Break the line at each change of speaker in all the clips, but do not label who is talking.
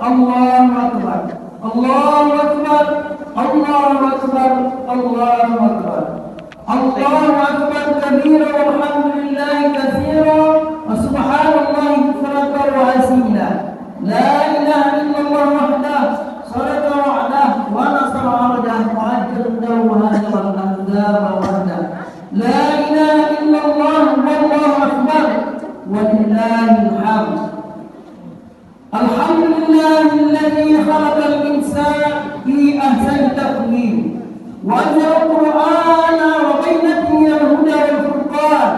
Allahu Akbar, Allahu Akbar, Allahu Akbar, Allahu Akbar, Allahu Akbar kabira walhamdulillahi katsira wa subhanallahi bukratan wa asila. La ilaha illallah wahdahu sadaqa wa'dahu wa nasara 'abdahu wa ajjala wa hajara al-ahzaba wahdahu. La ilaha illallah wallahu akbar walillahil hamd. Alhamdulillahilladzi khalaqal insana fi ahsani taqwim wa anzala al-Qur'ana wa bainatihi al-huda wal furqan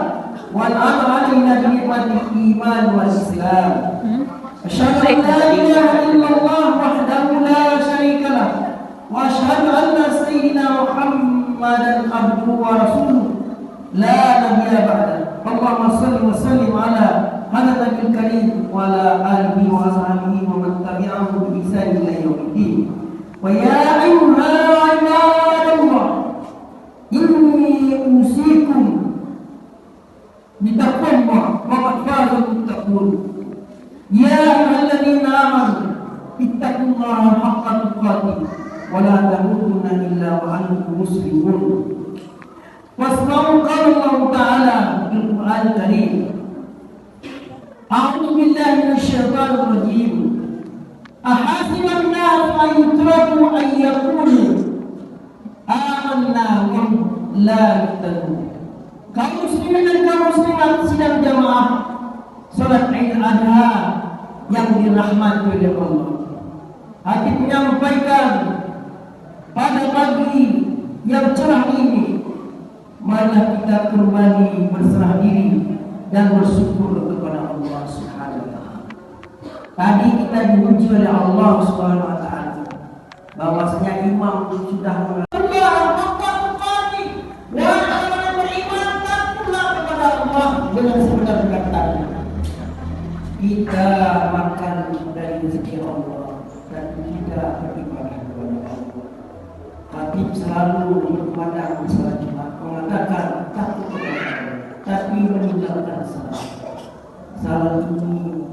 wa an'ama 'alaina bi ni'matil iman wal islam. Asyhadu an la ilaha illallah wahdahu la syarika lah wa asyhadu anna sayyidina Muhammadan abduhu wa rasuluh la nabiyya ba'da. Allahumma shalli wa sallim ala hadha nabiyil karim wa ala alihi wa sahbihi wa man tabi'ahu bi ihsan ila yaumiddin. Wa ya ayyuha ibadallah, inni usikum bitaqwallah wa qad faza al-muttaqun. Ya ayyuhalladzina amanu ittaqullaha haqqa tuqatih wa la tamutunna illa wa antum muslimun. Wasma'u qawla Allah ta'ala fil Qur'an al-Karim. A'udzu billahi minasy syaithanir rajim. Ahasiban nas an yutraku an yaqulu amanna wa hum la yuftanun. Kaum muslimin dan kaum muslimat sidang jamaah salat Idul Adha yang dirahmati oleh Allah. Hati menyampaikan pada pagi yang cerah ini, marilah kita kembali berserah diri dan bersyukur kepada Allah Subhanahu wa taala. Tadi kita diuji oleh Allah Subhanahu wa taala bahwasanya imam sudah beriman kepada Allah dengan sebenar-benarnya. Kita makan dari rezeki Allah dan kita beribadah kepada Allah. Habib selalu memandang salat Jumat mengatakan takut kepada Allah, tapi meninggalkan salat. Salat ini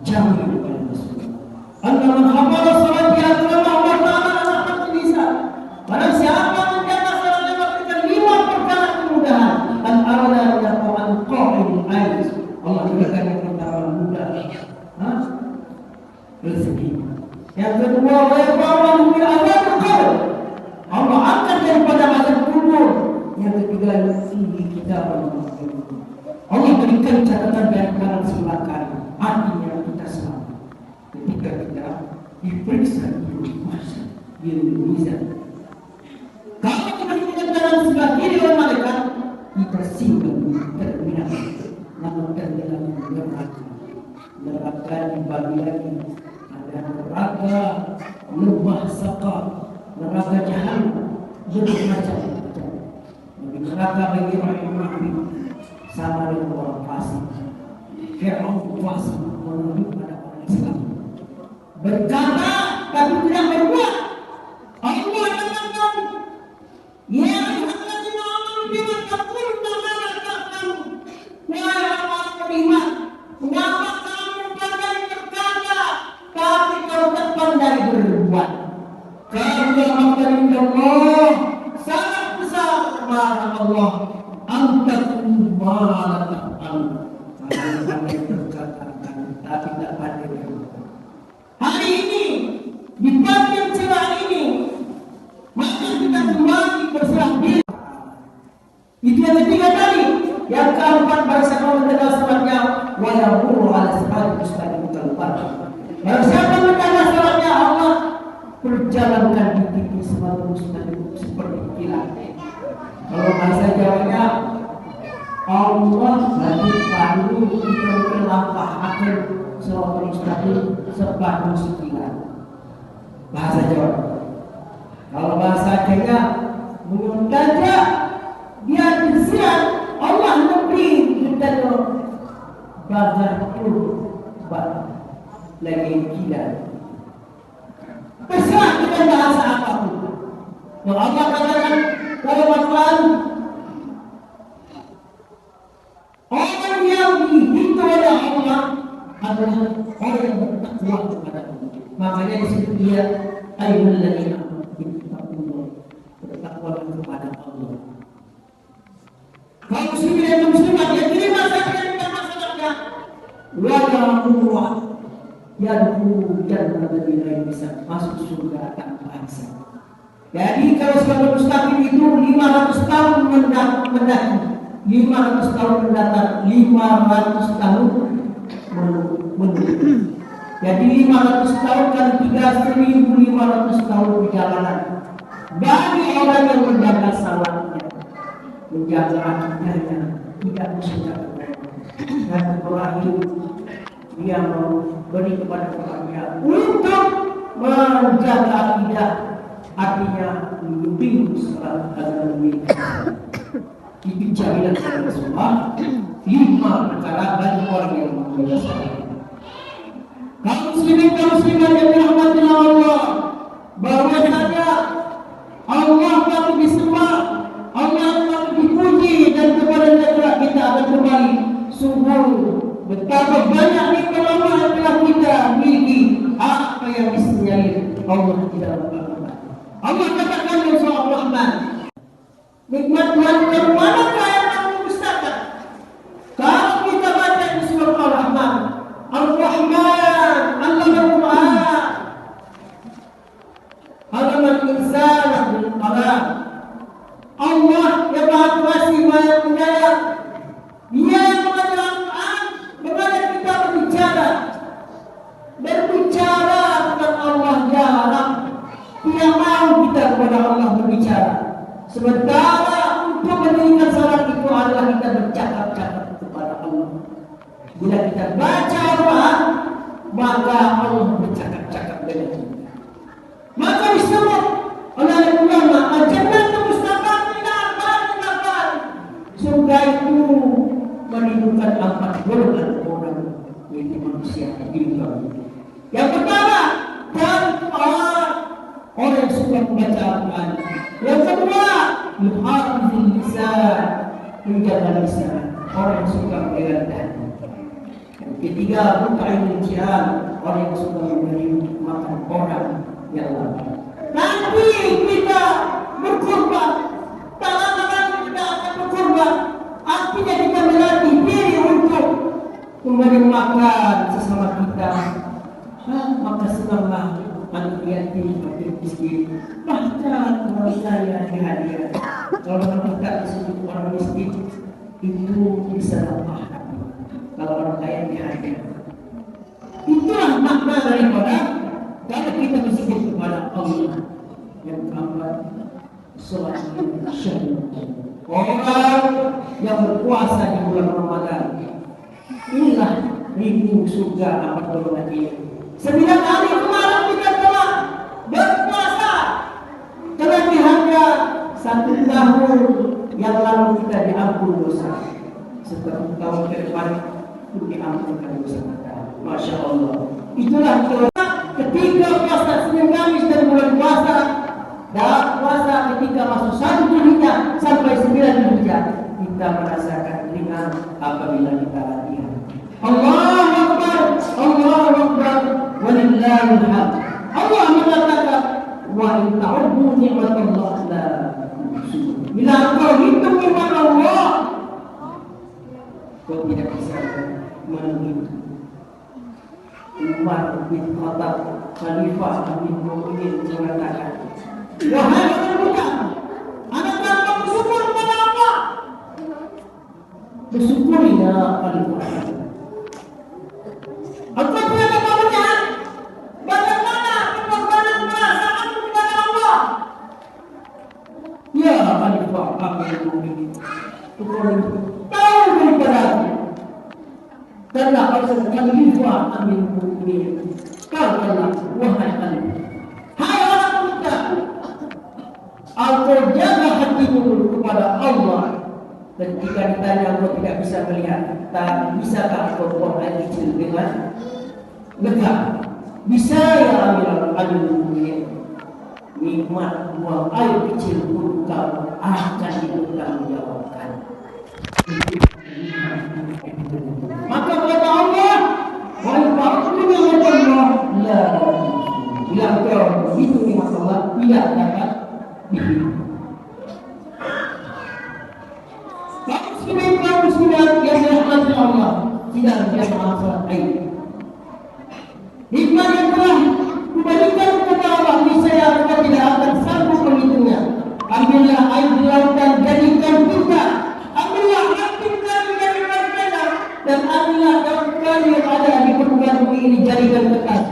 dijamin oleh Rasulullah. Anda menghafal salat di agama Allah Taala anak bisa. Barang siapa menjaga salatnya maka 5 perkara kemudahan. Al-awwal yaqul qa'idul ais. Allah berikan yang pertama mudah. Rezeki. Yang kedua wa min azab qabr. Allah angkat daripada azab kubur. Yang ketiga fihi kitabun maknun. Allah berikan catatan dan kanan sebelah kanan. Artinya kita selamat ketika kita diperiksa di masa di Indonesia. Kalau kita diberikan kanan sebelah kiri oleh malaikat, kita singgah terminal. Namun dalam neraka dibagi lagi, ada neraka lubah saqar, neraka jahannam, bermacam-macam. Neraka bagi orang mukmin sama dengan orang fasik. Fir'aun fasik menunjuk pada orang Islam, berkata tapi tidak berbuat. Allah mengatakan, ya ayyuhalladzina amanu bima taquluna ma la taf'alun. Wahai orang beriman, mengapa kamu pandai berkata tapi kamu tak pandai berbuat? Karena dari Allah sangat besar kepada Allah. Antakum ma la taf'alun. Kalian pandai berkata tapi tidak pandai berbuat. Hari ini di pagi yang cerah ini, maka kita kembali berserah diri. Itu yang ketiga tadi. Yang keempat bangsa kaum mendengar salatnya wa yaqulu ala siratal mustaqim kalfar. Barang siapa mendengar salatnya Allah perjalankan di titik siratal mustaqim seperti kilat. Kalau bahasa Jawanya Allah bagi pandu kita melangkah akhir siratal mustaqim separuh kilat. Bahasa Jawa. Kalau bahasa Acehnya menundaja dia disiap Allah memberi kita bazar itu lagi gila. Terserah kita bahasa apapun. Yang Allah katakan dalam Al-Quran, orang yang dihitung oleh Allah adalah orang yang bertakwa kepada Allah. disebut dia ayyuhalladzina amanu bertakwalah kepada Allah. Kaum muslimin dan muslimat yang terima zakat dan masyarakat wa'lamuwa yadkhulu jannata bighairi hisab, masuk surga tanpa hisab. Jadi kalau sebagai mustaqim itu 500 tahun mendaki, 500 tahun mendatang, 500 tahun menunggu. Jadi 500 tahun kali 3 1.500 tahun perjalanan bagi orang yang menjaga salatnya, menjaga akidahnya, tidak musyrik dan terakhir dia memberi kepada keluarga untuk menjaga akidah, artinya membimbing salat agama ini. Itu jaminan dari Rasulullah 5 perkara bagi orang yang menjaga salat. Kaum muslimin dan muslimat yang dirahmati Allah, bahwasanya Allah patut disembah, Allah patut dipuji, dan kepada kita akan kembali. Sungguh betapa banyak nikmat Allah yang telah kita miliki, apa yang disediakan Allah tidak lupa. Allah katakan dalam surah Al-Rahman, nikmat Tuhan dari manakah yang kamu dustakan? Kalau kita baca di surah Al-Rahman, Ar-Rahman, Al-Quran, Al-Rahman Insana bil Qalam. Allah yang Maha Kuasa, Maha Penyayang, Dia yang mengajar Al-Quran kepada kita berbicara tentang Allah jarang. Tidak mau kita kepada Allah berbicara. Sementara untuk mendirikan salat itu adalah kita bercakap-cakap kepada Allah. Bila kita baca Al-Quran, maka Allah bercakap-cakap dengan kita. Maka disebut oleh ulama al-jannatu mustaqarrun al-akbar. Surga itu menimbulkan 4 golongan orang, yaitu manusia hidup. Yang pertama, dan orang yang suka membaca Al-Quran. Yang kedua, yuhafizul lisan, menjaga lisan, orang yang suka beribadah. Yang ketiga, mut'imul jihad, orang yang suka memberi makan orang yang lapar. Nanti kita berkorban, tangan-tangan kita akan berkorban. Artinya kita melatih diri untuk memberi makan sesama kita. Maka senanglah anak yatim, fakir miskin, bahkan orang kaya dihadiah. Kalau kita disebut orang miskin, itu bisa lemah. Kalau orang kaya dihadiah, itulah makna daripada kalau kita berzikir kepada Allah yang teramat sholat syahid. Orang yang berpuasa di bulan Ramadan, inilah rindu surga amat berbahagia. 9 hari kemarin kita telah berpuasa, kelebihannya 1 tahun yang lalu kita diampun dosa. Setelah tahun ke depan itu diampunkan dosa kita. Masya Allah. Itulah ketika puasa Senin Kamis dan bulan puasa, dan puasa ketika masuk 1 Dzulhijjah sampai 9 Dzulhijjah, kita merasakan ringan apabila kita latihan. Allahu Akbar, Allahu Akbar, walillahil hamd. Allah mengatakan, wa in ta'uddu ni'matallah la tuhsuha. Bila engkau hitung nikmat Allah, kau tidak bisa menghitung. Umar bin Khattab, Khalifah Amin Mu'min mengatakan, wahai orang muda, adakah kau bersyukur kepada Allah? Bersyukuri ya Khalifah. Engkau punya kebahagiaan. Bagaimana pengorbanan perasaanmu kepada Allah? Ya Khalifah Amin Mu'min, tahu daripada aku. Karena Allah Khalifah Amin Mu'min, katakanlah wahai Khalifah, hai orang muda, engkau jaga hatimu kepada Allah. Ketika ditanya engkau tidak bisa melihat, tak bisakah engkau buang air kecil dengan lega? Bisa ya Amin Mu'min. Nikmat buang air kecil pun kau akan dipertanggungjawabkan. Maka kata Allah, wahai Allah, la muslimin kaum muslimat yang dirahmati Allah, tidak ada masalah aib. Hikmah yang telah diberikan kepada Allah, niscaya kita tidak akan sanggup menghitungnya. Ambillah air di lautan, jadikan kita. Ambillah hakim kami dari mereka, dan ambillah daun kami yang ada di permukaan bumi ini, jadikan kertas.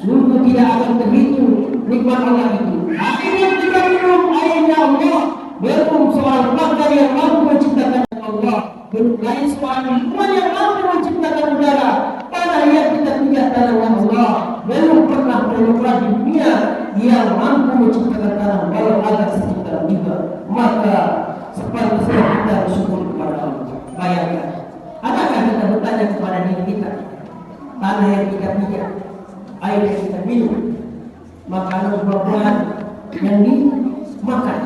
Sungguh tidak akan terhitung nikmat Allah itu. Air yang kita minum, airnya Allah. Belum soal pakar yang mampu menciptakan Allah. Belum lain soal lingkungan yang mampu menciptakan udara. Tanah yang kita pijak tanah Allah. Belum pernah berlokasi di dunia yang mampu menciptakan tanah walau agak sekitar juga. Maka sepantasnya kita bersyukur kepada Allah. Bayangkan, adakah kita bertanya kepada diri kita, tanah yang kita pijak, air yang kita minum, makanan buah-buahan yang dimakan,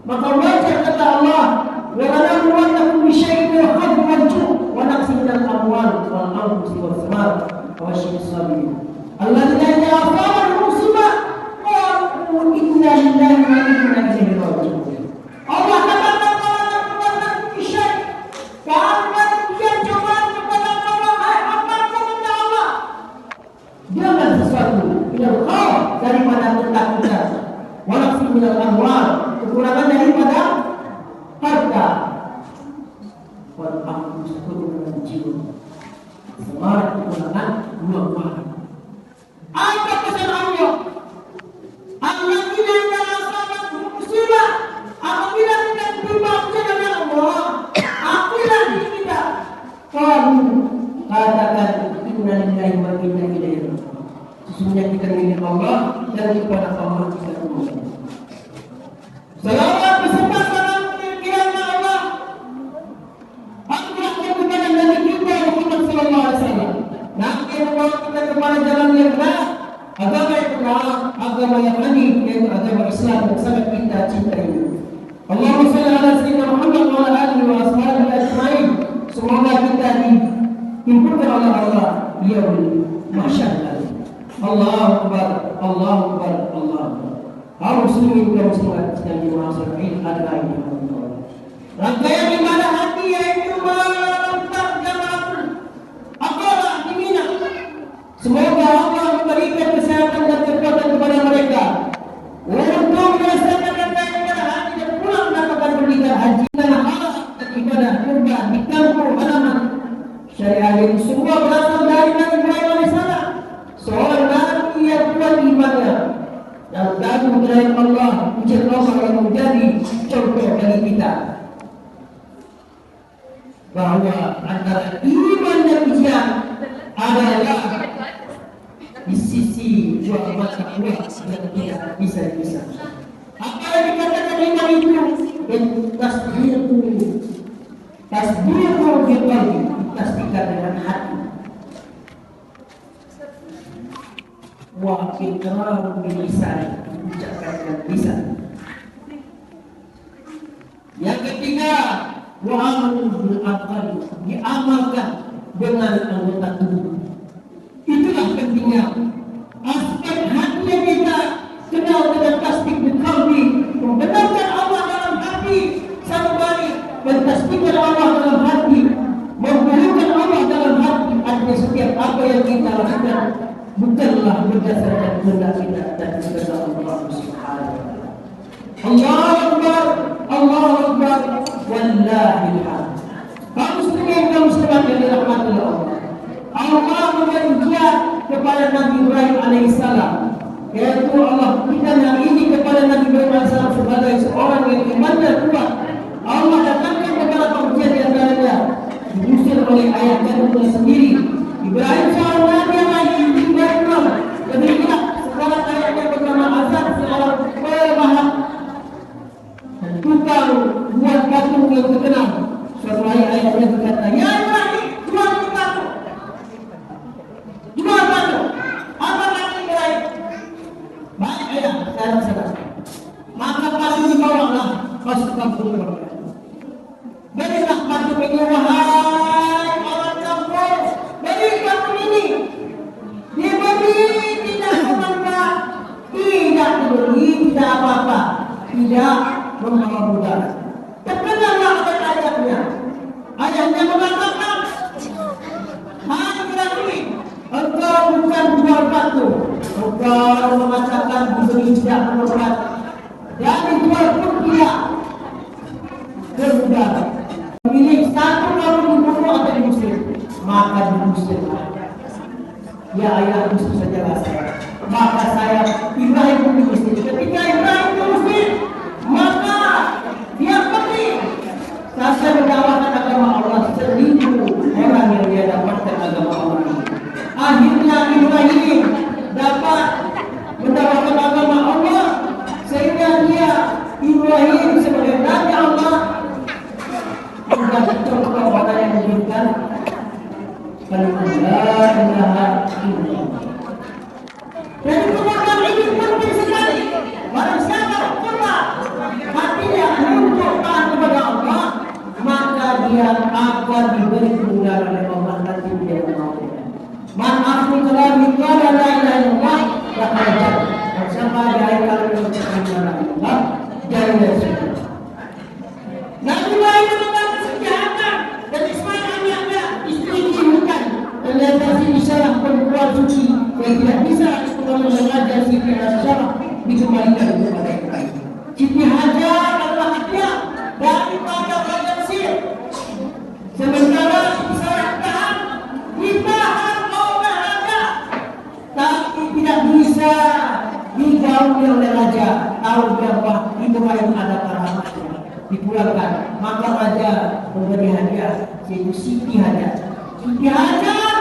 maka wajar kata Allah, wa nabluwannakum bisyai'in min al-khawfi wal-ju' wa naqsin min al-amwali wal-anfusi wath-thamarati wa bashshir as-sabirin alladzina idza asabahum musibah qalu inna lillahi wa inna ilaihi raji'un. Allah katakan kepada bisyai', kalau dia coba kepada Allah, apa Allah? Jangan sesuatu minal khawf, daripada ketakutan, wa naqsin min al-amwal, kekurangan daripada harta, wal anfus, kekurangan jiwa, semua kekurangan buah-buahan. Apa pesan Allah? Alladzina idza asabahum musibah, apabila kita tertimpa ujian dari Allah, akulah diri kita, kamu katakan inna lillahi wa inna ilaihi raji'un. Sesungguhnya kita milik Allah dan kepada Allah kita kembali. Selawat beserta salam kiranya Allah aturkan kepada Nabi kita Muhammad sallallahu alaihi wasallam. Nabi membawa kita kepada jalan yang benar, agama yang benar, agama yang hanif, yaitu agama Islam yang sangat kita cintai. Allahumma shalli ala sayyidina Muhammad wa ala alihi wa ashabihi ajma'in. Semoga kita dihimpunkan oleh Allah di yaumil mahsyar. Allahu akbar, Allahu akbar, Allahu akbar. Kaum muslimin dan muslimat yang dimasukin adalah ini. Rangkaian ibadah hati yaitu melontar jamaah apalah di Mina. Semoga Allah memberikan kesehatan dan kekuatan kepada mereka untuk melaksanakan rangkaian ibadah hati dan pulang mendapatkan pendidikan haji dan halal dan ibadah kurban di kampung halaman syariah ini. Semua berasal dari Nabi Ibrahim alaihissalam, seorang nabi yang kuat imannya, yang kagum kepada Allah, ujian Allah yang menjadi contoh bagi kita bahwa antara iman dan ujian adalah di sisi dua mata uang yang tidak bisa dipisahkan. Apa yang dikatakan iman itu? Tasbihku biqalbi, ditasbihkan dengan hati. Wa iqraru bil lisan, diucapkan dengan lisan. Yang ketiga, wa amalu bil aqli, diamalkan dengan anggota tubuh. Itulah pentingnya aspek hati yang kita kenal dengan tasbih bil qalbi, membenarkan Allah dalam hati sanubari, mentasbihkan Allah dalam hati, menghulukan Allah dalam hati. Artinya setiap apa yang kita lakukan bukanlah berdasarkan kehendak kita dan kehendak Allah Subhanahu wa taala. Allahu Akbar, Allahu Akbar, wallahil hamd. Kaum muslimin dan muslimat yang dirahmati Allah, Allah memberi ujian kepada Nabi Ibrahim alaihissalam, yaitu Allah berikan yang ini kepada Nabi Ibrahim alaihissalam sebagai seorang yang imannya kuat. Allah datangkan kepada ujian di antaranya diusir oleh ayah kandungnya sendiri. Ibrahim seorang nabi yang lahir di Ibrahim, ketika sekarang ayahnya bernama Azar, seorang pemaham dan tukang buat patung yang terkenal. Suatu hari ayahnya berkata, "Ya Ibrahim, jual patung, jual patung." Apa kata Ibrahim? Baik ayah, saya sadar. Maka patung dibawalah masuk kampung mereka. Berilah patung ini, wahai orang kampung, beri patung ini. Diberi, tidak memangga, tidak diberi, tidak apa-apa, tidak membawa mudarat. Terkenallah ayat-ayatnya. maka diusirlah. Ya ayah musuh sajalah saya. Maka saya Ibrahim pun diusir. Ketika Ibrahim diusir, maka dia pergi. Saya mendakwakan agama Allah 1000 orang yang dia dapatkan agama Allah. Akhirnya Ibrahim dapat mendapatkan agama Allah sehingga dia Ibrahim sebagai nabi Allah menjadi contoh orang yang menunjukkan kalimat la ilaha illallah. Dan kemudian ini penting sekali. Barang siapa pernah hatinya untuk taat kepada Allah, maka dia akan diberi kemudahan oleh Allah nanti dia menauhidkan. Man aku telah mikir la ilaha illallah rakyat. Siapa dia kalau mengucapkan la ilaha illallah jadilah surga. Nabi Ibrahim mengatakan kejahatan dan Ismail anaknya istri dibunuhkan. Ternyata si Isyarat perempuan suci yang tidak bisa mengajar Siti Hajar dikembalikan kepada Ibrahim. Siti Hajar adalah hadiah daripada Raja Mesir. Sementara Isyarat tahan ditahan oleh raja, tapi tidak bisa digauli oleh raja. Tahu bahwa Ibrahim ada karamatnya, dipulangkan. Maka raja memberi hadiah yaitu Siti Hajar. Siti Hajar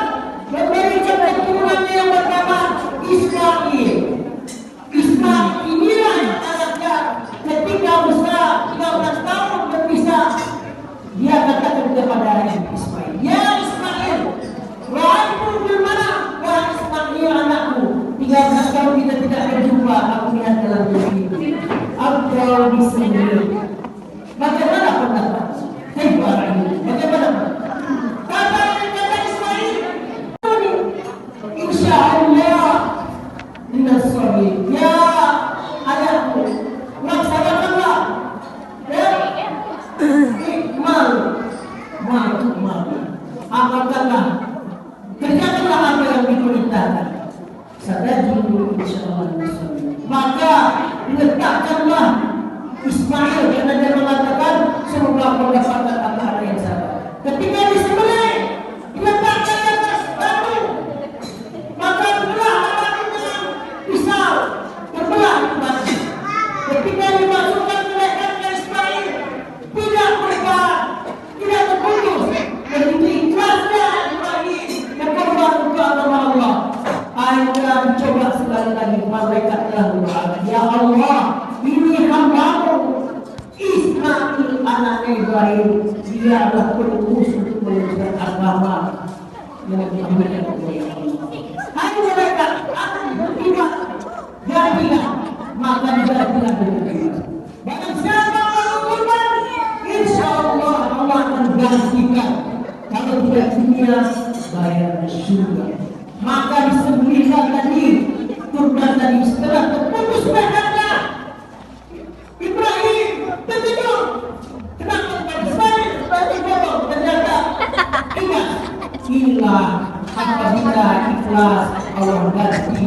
memberi keturunannya yang bernama Ismail. Ismail inilah anaknya ketika besar 13 tahun berpisah, dia katakan kepada Ismail, ya Ismail, wahai bil mana? Wahai Ismail anakku, 13 tahun kita tidak berjumpa, aku lihat dalam mimpi engkau disembelih. Bagaimana pendapat? Bagaimana? Kata Ismail, insya Allah dengan suami, ya ayahku, laksanakanlah ikmal, amalkanlah, kerjakanlah apa yang diperintahkan. Sadajidu insya Allah. Maka letakkanlah Ismail, karena dia mengatakan semoga mendapatkan apa yang sama. Ketika disembelih, diletakkan di atas batu, maka terbelah batu dengan pisau, terbelah batu. Ketika dimasukkan ke lehernya Ismail, tidak berubah, tidak terputus. Begitu ikhlasnya Ibrahim berkorban untuk agama Allah. Akhirnya mencoba sekali lagi, malaikat telah berdoa, ya Allah, ini hambamu Ismail anaknya Ibrahim, dia adalah penembus untuk meluruskan agama yang diambilkan oleh Allah. Hai malaikat, aku bertiba jadilah, maka jadilah bertiba. Barang siapa melakukan, insya Allah Allah akan gantikan. Kalau tidak dunia, bayar surga. Maka disembelihlah tadi kurban tadi setelah terputus lehernya. Ibrahim tertidur. Kenapa Ismail tertidur? Ternyata ingat, ilah apabila ikhlas Allah ganti.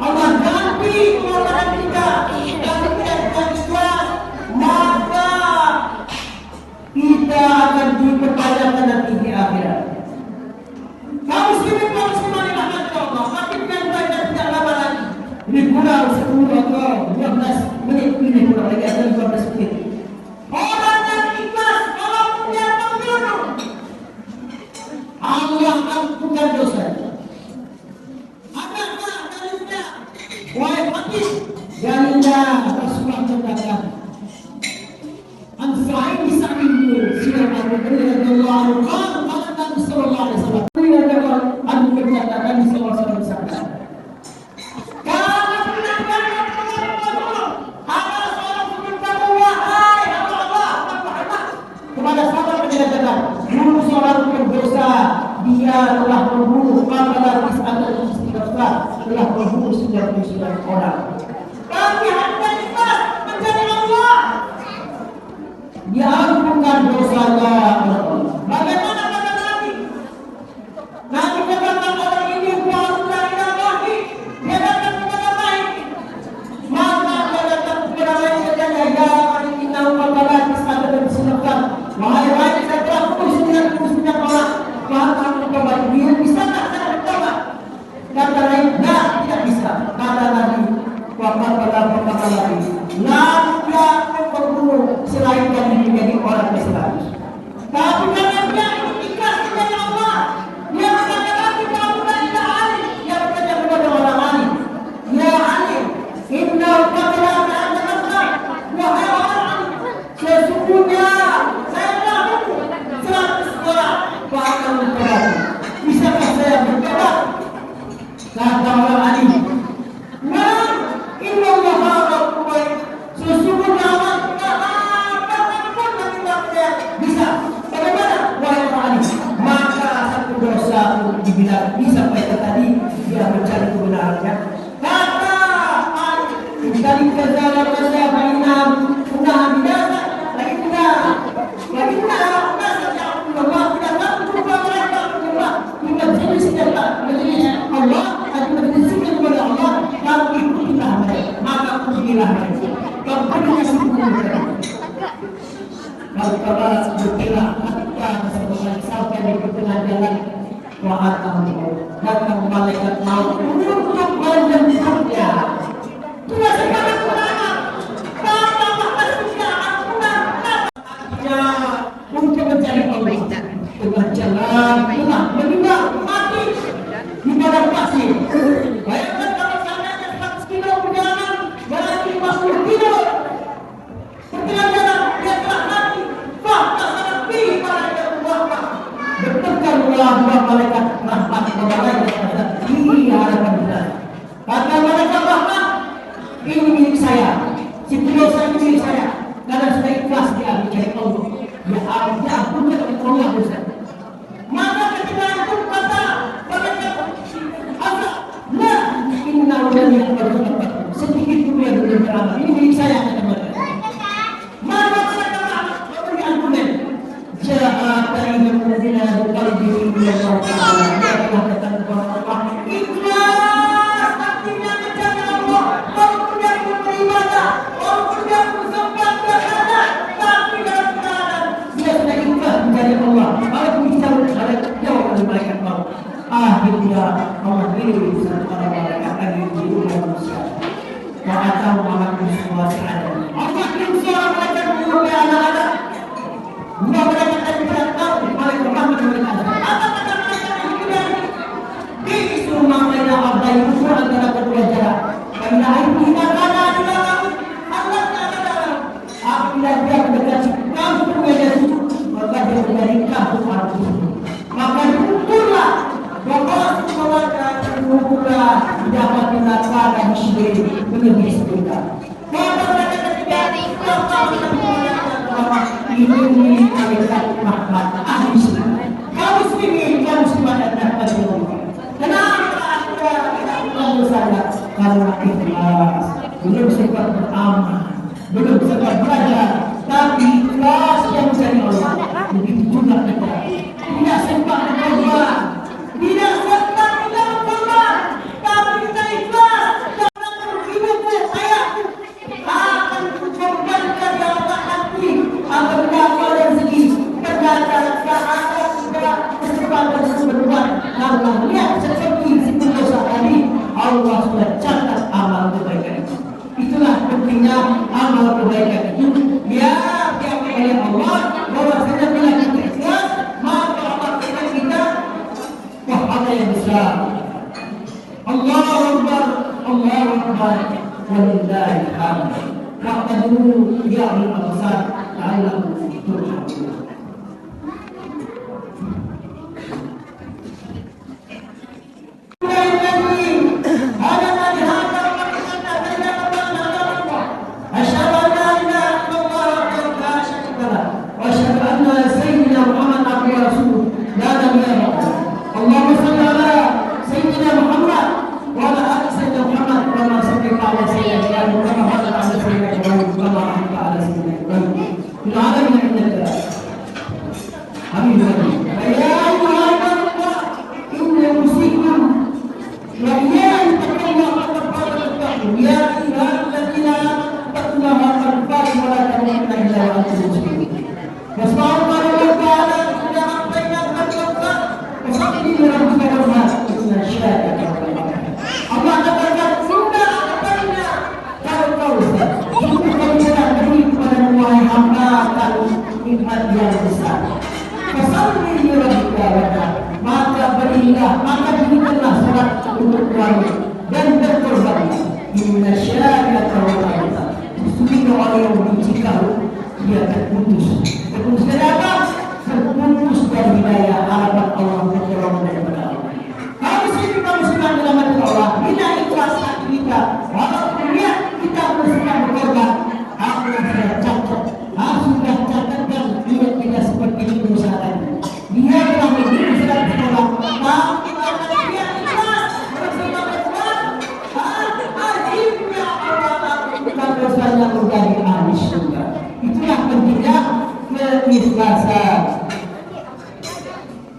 Allah ganti orang kita. Kalau tidak ikhlas, maka kita akan dipertanyakan nanti di akhirat. Kaum muslimin yang mati Allah, makin yang banyak tidak lama lagi. Ini kurang 10 atau 12 menit, ini kurang lagi ada 15 menit. Orang yang ikhlas, kalau dia membunuh, Allah ampunkan dosa. Anak-anak dalilnya, wahai hadis, dalilnya Rasulullah mengatakan, An-Sa'id Sa'id Sirah Al-Radiyallahu anhu qala Nabi sallallahu alaihi wasallam Abu berkatakan di salah satu sabda, kalau benar-benar ada seorang berkata wahai Allah kepada sahabat menyatakan, dulu seorang berdosa, dia telah membunuh maka atau istighfar telah membunuh 99 orang. Tapi hanya kita menjadi Allah, dia ampunkan dosanya. Bagaimana kata Nabi? Nabi katakan orang ini puasa tidak lagi, dia datang kepada lain, maka dia datang kepada lain katanya, ya kita umpamalah kisah dan silakan, wahai saya telah putus dengan orang, maka kamu kembali Bisa. Bagaimana? Wahai orang alim, maka satu dosa untuk dibilang bisa baca tadi dia mencari kebenarannya. Kata dari kezalam saya mainan sudah binasa lagi tidak nasa ya Allah tidak tahu berubah mereka berubah kita jadi senjata menjadi Allah dan menjadi kepada Allah lalu ikutilah mereka maka pergilah mereka kepada seluruh kalau kita berkira sampai di tengah jalan wa'atahu datang malaikat maut untuk menjemputnya. Tidak sekarang ulama untuk mencari Allah dengan jalan meninggal mati di padang pasir. Bayangkan kalau seandainya 100 kilo perjalanan berarti 50 kilo perjalanan dia telah mati. Fakta sangat tinggi malaikat Allah bertengkar dua malaikat rahmat kepada malaikat di hadapan kita. Kata malaikat rahmat, ini milik saya, si dosa ini milik saya, karena sudah ikhlas dia mencari Allah. Ya ampun oleh Allah dosa. Maka ketika itu kata malaikat Allah, nah inna lillahi wa inna ilaihi raji'un. Sedikit dulu yang bercerama, ini milik saya kata malaikat. Maka malaikat rahmat memberi argumen. Ja'a ta'idun lazina biqalbihi ila Allah Ta'ala. Dia telah datang kepada Allah. Ikhlas artinya mencari Allah. Walaupun dia beribadah, walaupun dia bersembah kepada, tapi dalam keadaan dia sudah ikhlas mencari Allah. Walaupun bisa jauh dari malaikat maut. Akhirnya Allah beri satu pada malaikat lagi di dunia manusia. Wa'atahu malakum suwasi'adan. Allah kirim seorang malaikat menurut anak-anak. Dua malaikat tadi tidak tahu malaikat Muhammad berkata, apa kata malaikat itu dari ini semua mereka abdai musuh antara kedua jarak. Karena itu tidak ada di dalam Allah tidak dalam. Apabila dia mendekati kampung yang maka dia menjadi kampung arti. Maka diukurlah bahwa keluarga diukurlah didapatilah pada muslim menjadi sebentar. Maka mereka dari ini malaikat rahmat ahli sunnah. Kaum muslimin, kaum muslimat dan hadirin. Kenapa kita bersama? Karena ikhlas. Belum sempat beramal, belum sempat belajar, tapi ikhlas yang mencari Allah. Begitu juga kita. Tidak sempat berkorban, tidak sempat tidak berkorban, tapi kita ikhlas. Karena hidupku, ayahku akan kukorbankan dalam hati. Apabila kalian sedih, terdapat saat sudah kesempatan berbuat, karena lihat seperti situ dosa tadi, Allah sudah catat amal kebaikan itu. Itulah pentingnya amal kebaikan itu. Biar dia oleh Allah bahwa kita bila kita ikhlas, maka Allah berikan kita pahala yang besar. Allahu Akbar, Allahu Akbar, walillahil hamd. Wa'taduru ya al-absar la'allakum turhamun. Maka diberikanlah salat untuk keluarga dan berkorban. Inna syari'ata wa ta'ala. Sesungguhnya orang yang benci kau, dia terputus. Terputus dari apa? Terputus dari hidayah harapan Allah pertolongan daripada Allah. Kalau sini kamu sedang dalam Allah, bila ikhlas hati kita, walaupun lihat kita bersedang berkorban, aku sudah catat, aku sudah catatkan hidup kita sebagai ikhlasan.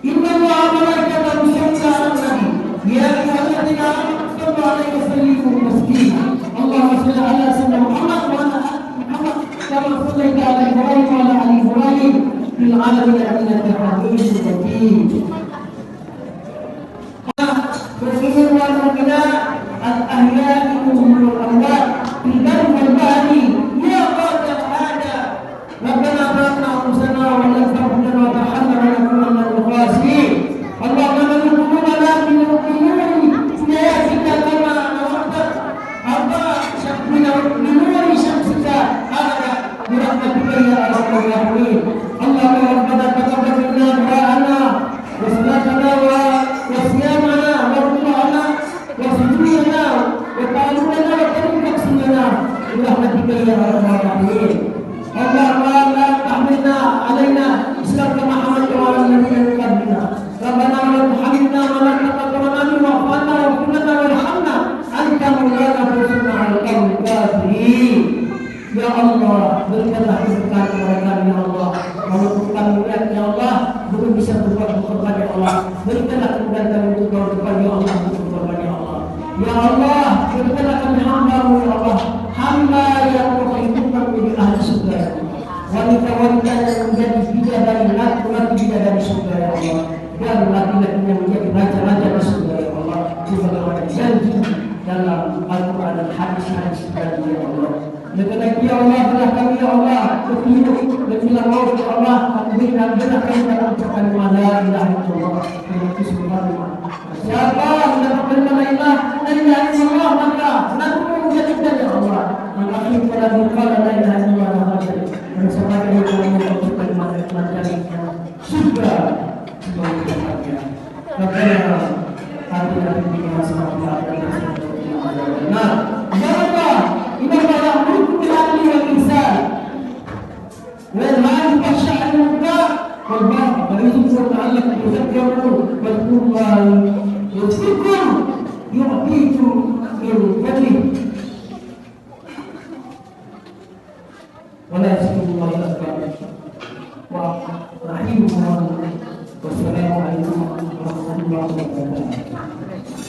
Inna Allah malaikatahu yusalluna 'alan nabi ya ayyuhalladzina amanu sallu 'alaihi wa sallimu taslima. Allahumma shalli 'ala sayyidina Muhammad wa 'ala ali Muhammad kama shallaita 'ala Ibrahim wa 'ala ali Ibrahim fil 'alamin innaka Hamidum Majid. Muslimin wal mu'minat al-ahya'i minhum wal amwat fil barri wal bahri ya qadar hada rabbana amanna anfusana wa la taghfir wa tarhamna wa nakunna minal khasirin. Allahumma nuril qulubana bil nuri siyatika kama nawata abba syamsina min nuri syamsika hada bi rahmatika ya arhamar rahimin. Allahumma rabbana taqabbal minna du'ana wa salatana wa siyamana wa ruku'ana wa sujudana wa ta'aluna wa taqabbal bi rahmatika ya arhamar rahimin. Allahumma la tahmilna alaina islam kama hamalta 'ala alladhina min qablina. Rabbana wa la tuhammilna ma la taqata lana bihi wa'fu 'anna waghfir lana warhamna anta maulana fansurna 'alal qawmil kafirin. Ya Allah, berikanlah keberkahan kepada kami ya Allah. Walaupun kami lihat ya Allah belum bisa berbuat berkorban ya Allah, berikanlah kemudahan kami untuk berkorban ya Allah, untuk berkorban ya Allah. Ya Allah, berikanlah kami hamba-Mu ya Allah, hamba yang Kau hidupkan menjadi ahli surga ya Allah. Wanita-wanita yang menjadi bidadari, laki-laki bidadari surga ya Allah, dan laki-laki yang menjadi raja-raja di surga ya Allah. Sebagaimana janji dalam Al-Quran dan hadis-hadis tadi ya Allah. Karena ya Allah, belah kami ya Allah, berhidup dan bilang maaf ya Allah, berikan belah kami dalam ucapan la ilaha illallah. Siapa yang mendapatkan la ilaha illallah maka nanti menjadikan ya Allah. Maka kita berkata la ilaha illallah dan sebagai yang mengucapkan materi surga sebagai tempatnya. Maka hati-hati dengan semua nah, siapa? Ini adalah rukun al-adli wal ihsan. Wal ma'ruf wa sya'an munkar wal baghi wa yuzkur ta'allaq tadhakkarun wa qullahu yuzkurkum yu'tikum min fadlihi wa la yashkurullah akbar. Wa rahimuhum wa assalamu alaikum warahmatullahi wabarakatuh.